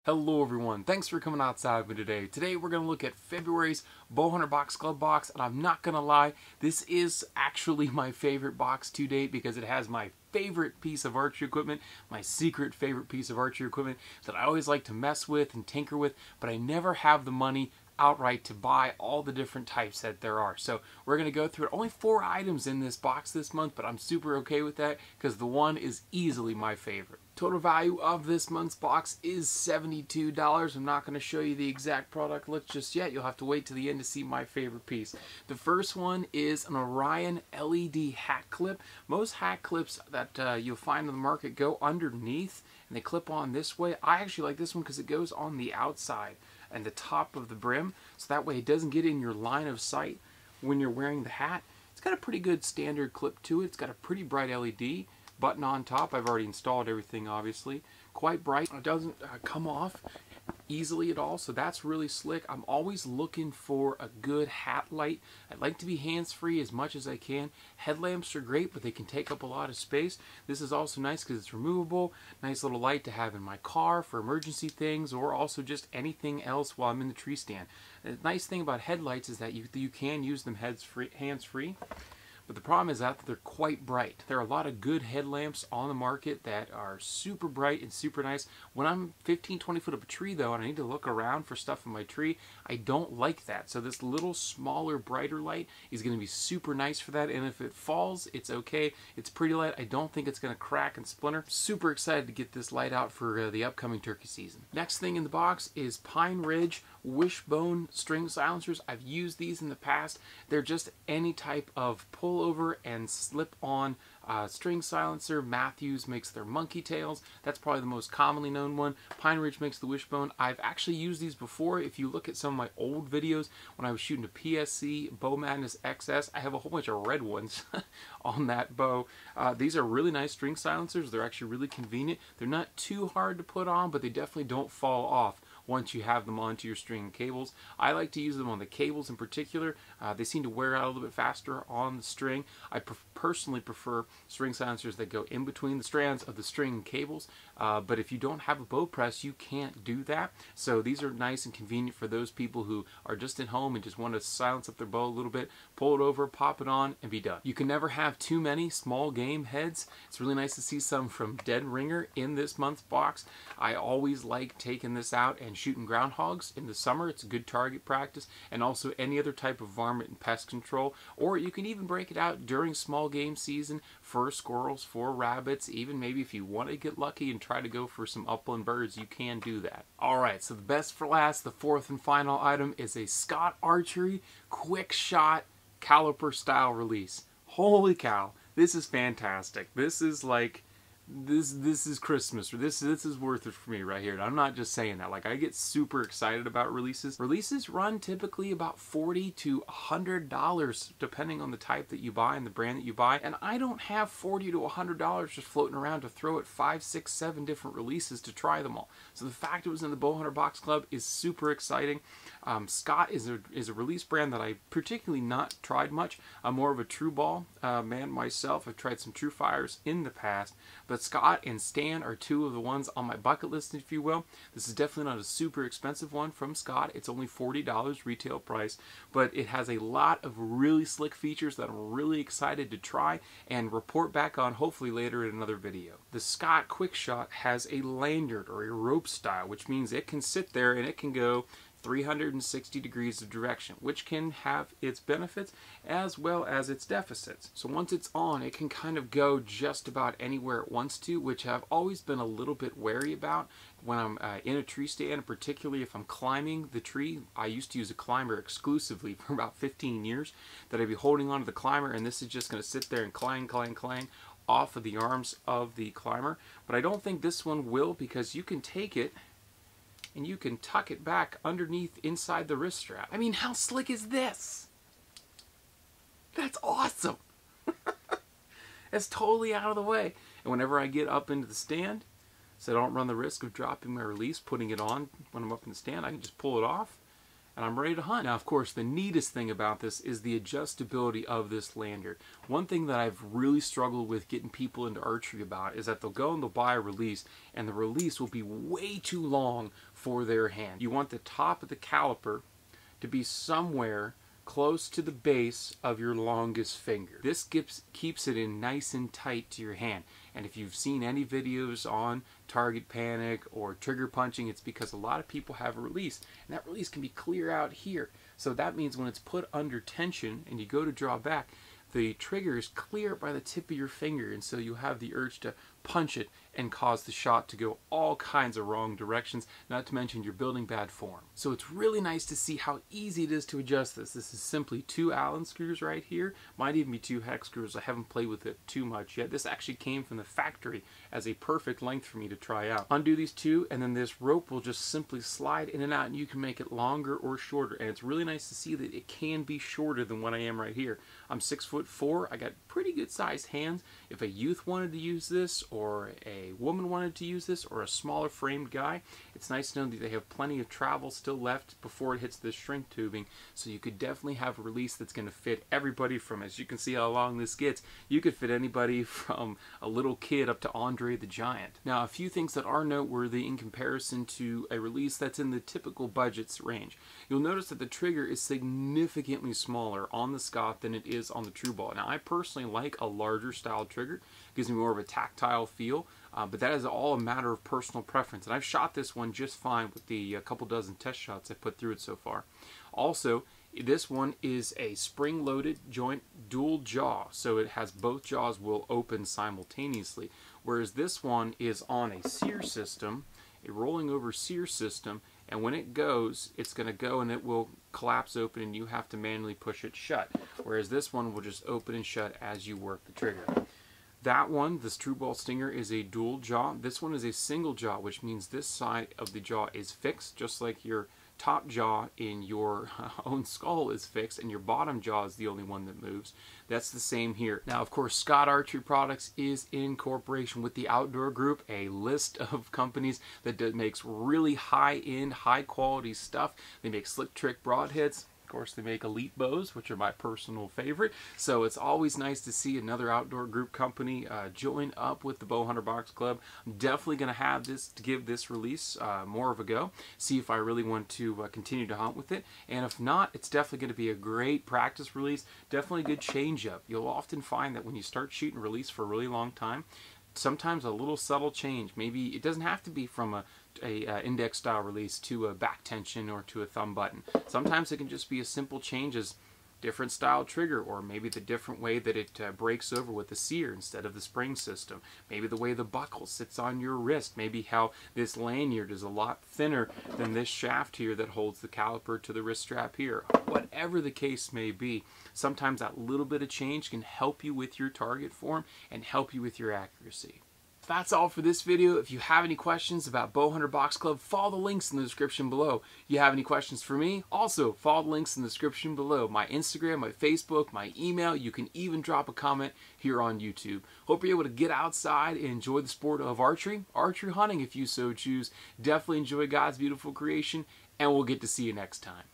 Hello everyone, thanks for coming outside with me today. Today we're going to look at February's Bowhunter Box Club box, and I'm not going to lie, this is actually my favorite box to date because it has my favorite piece of archery equipment, my secret favorite piece of archery equipment that I always like to mess with and tinker with, but I never have the money outright to buy all the different types that there are. So we're going to go through it. Only 4 items in this box this month, but I'm super okay with that because the one is easily my favorite. Total value of this month's box is $72. I'm not going to show you the exact product list just yet. You'll have to wait to the end to see my favorite piece. The first one is an Orion LED hat clip. Most hat clips that you'll find on the market go underneath and they clip on this way. I actually like this one because it goes on the outside and the top of the brim, so that way it doesn't get in your line of sight when you're wearing the hat. It's got a pretty good standard clip to it. It's got a pretty bright LED button on top. I've already installed everything, obviously. Quite bright. It doesn't come off easily at all, so that's really slick. I'm always looking for a good hat light. I'd like to be hands-free as much as I can. Headlamps are great, but they can take up a lot of space. This is also nice because it's removable. Nice little light to have in my car for emergency things, or also just anything else while I'm in the tree stand. The nice thing about headlights is that you can use them hands-free. But the problem is that they're quite bright. There are a lot of good headlamps on the market that are super bright and super nice. When I'm 15-20 foot up a tree though and I need to look around for stuff in my tree, I don't like that. So this little smaller, brighter light is going to be super nice for that. And if it falls, it's okay. It's pretty light. I don't think it's going to crack and splinter. Super excited to get this light out for the upcoming turkey season. Next thing in the box is Pine Ridge Wishbone string silencers. I've used these in the past. They're just any type of pullover and slip-on string silencer. Matthews makes their monkey tails. That's probably the most commonly known one. Pine Ridge makes the Wishbone. I've actually used these before. If you look at some of my old videos when I was shooting a PSC Bow Madness XS, I have a whole bunch of red ones on that bow. These are really nice string silencers. They're actually really convenient. They're not too hard to put on, but they definitely don't fall off once you have them onto your string and cables. I like to use them on the cables in particular. They seem to wear out a little bit faster on the string. I personally prefer string silencers that go in between the strands of the string and cables, but if you don't have a bow press, you can't do that. So these are nice and convenient for those people who are just at home and just want to silence up their bow a little bit, pull it over, pop it on, and be done. You can never have too many small game heads. It's really nice to see some from Dead Ringer in this month's box. I always like taking this out and shooting groundhogs in the summer. It's a good target practice, and also any other type of varmint and pest control. Or you can even break it out during small game season for squirrels, for rabbits, even maybe if you want to get lucky and try to go for some upland birds, you can do that. Alright, so the best for last, the fourth and final item is a Scott Archery Quickshot caliper style release. Holy cow, this is fantastic. This is like this is Christmas, or this is worth it for me right here. And I'm not just saying that. Like, I get super excited about releases. Releases run typically about $40 to $100 depending on the type that you buy and the brand that you buy. And I don't have $40 to $100 just floating around to throw at 5, 6, 7 different releases to try them all. So the fact it was in the Bowhunter Box Club is super exciting. Scott is a release brand that I particularly not tried much. I'm more of a true ball man myself. I've tried some true fires in the past, but Scott and Stan are two of the ones on my bucket list, if you will. This is definitely not a super expensive one from Scott. It's only $40 retail price, but it has a lot of really slick features that I'm really excited to try and report back on, hopefully later in another video. The Scott Quickshot has a lanyard or a rope style, which means it can sit there and it can go 360 degrees of direction, which can have its benefits as well as its deficits. So once it's on, it can kind of go just about anywhere it wants to, which I've always been a little bit wary about when I'm in a tree stand, particularly if I'm climbing the tree. I used to use a climber exclusively for about 15 years, that I'd be holding onto the climber, and this is just going to sit there and clang, clang, clang off of the arms of the climber. But I don't think this one will, because you can take it and you can tuck it back underneath inside the wrist strap. I mean, how slick is this? That's awesome. It's totally out of the way. And whenever I get up into the stand, so I don't run the risk of dropping my release, putting it on when I'm up in the stand, I can just pull it off and I'm ready to hunt. Now, of course, the neatest thing about this is the adjustability of this lanyard. One thing that I've really struggled with getting people into archery about is that they'll go and they'll buy a release, and the release will be way too long for their hand. You want the top of the caliper to be somewhere close to the base of your longest finger. This keeps it in nice and tight to your hand. And if you've seen any videos on target panic or trigger punching, it's because a lot of people have a release, and that release can be clear out here. So that means when it's put under tension and you go to draw back, the trigger is clear by the tip of your finger, and so you have the urge to punch it and cause the shot to go all kinds of wrong directions, not to mention you're building bad form. So it's really nice to see how easy it is to adjust this. This is simply 2 Allen screws right here, might even be 2 hex screws. I haven't played with it too much yet. This actually came from the factory as a perfect length for me to try out. Undo these 2, and then this rope will just simply slide in and out, and you can make it longer or shorter. And it's really nice to see that it can be shorter than what I am right here. I'm 6'4". I got pretty good sized hands. If a youth wanted to use this, or a woman wanted to use this, or a smaller framed guy, it's nice to know that they have plenty of travel still left before it hits the shrink tubing. So you could definitely have a release that's going to fit everybody from, as you can see how long this gets, you could fit anybody from a little kid up to Andre the Giant. Now, a few things that are noteworthy in comparison to a release that's in the typical budgets range. You'll notice that the trigger is significantly smaller on the Scott than it is on the True Ball. Now, I personally like a larger style trigger. It gives me more of a tactile feel, but that is all a matter of personal preference. And I've shot this one just fine with the couple dozen test shots I've put through it so far. Also, this one is a spring-loaded joint dual jaw, so it has both jaws will open simultaneously, whereas this one is on a sear system, a rolling over sear system, and when it goes, it's going to go and it will collapse open and you have to manually push it shut, whereas this one will just open and shut as you work the trigger. That one, this True Ball Stinger, is a dual jaw. This one is a single jaw, which means this side of the jaw is fixed, just like your top jaw in your own skull is fixed, and your bottom jaw is the only one that moves. That's the same here. Now, of course, Scott Archery Products is in cooperation with the Outdoor Group, a list of companies that makes really high-end, high-quality stuff. They make slick trick broadheads. Of course, they make elite bows, which are my personal favorite. So it's always nice to see another Outdoor Group company join up with the Bowhunter Box Club. I'm definitely going to have this to give this release more of a go, see if I really want to continue to hunt with it. And if not, it's definitely going to be a great practice release, definitely a good change up. You'll often find that when you start shooting release for a really long time, sometimes a little subtle change, maybe it doesn't have to be from a index style release to a back tension or to a thumb button. Sometimes it can just be as simple change as different style trigger, or maybe the different way that it breaks over with the sear instead of the spring system. Maybe the way the buckle sits on your wrist. Maybe how this lanyard is a lot thinner than this shaft here that holds the caliper to the wrist strap here. Whatever the case may be, sometimes that little bit of change can help you with your target form and help you with your accuracy. That's all for this video. If you have any questions about Bowhunter Box Club, follow the links in the description below. If you have any questions for me, also follow the links in the description below. My Instagram, my Facebook, my email. You can even drop a comment here on YouTube. Hope you're able to get outside and enjoy the sport of archery hunting if you so choose. Definitely enjoy God's beautiful creation, and we'll get to see you next time.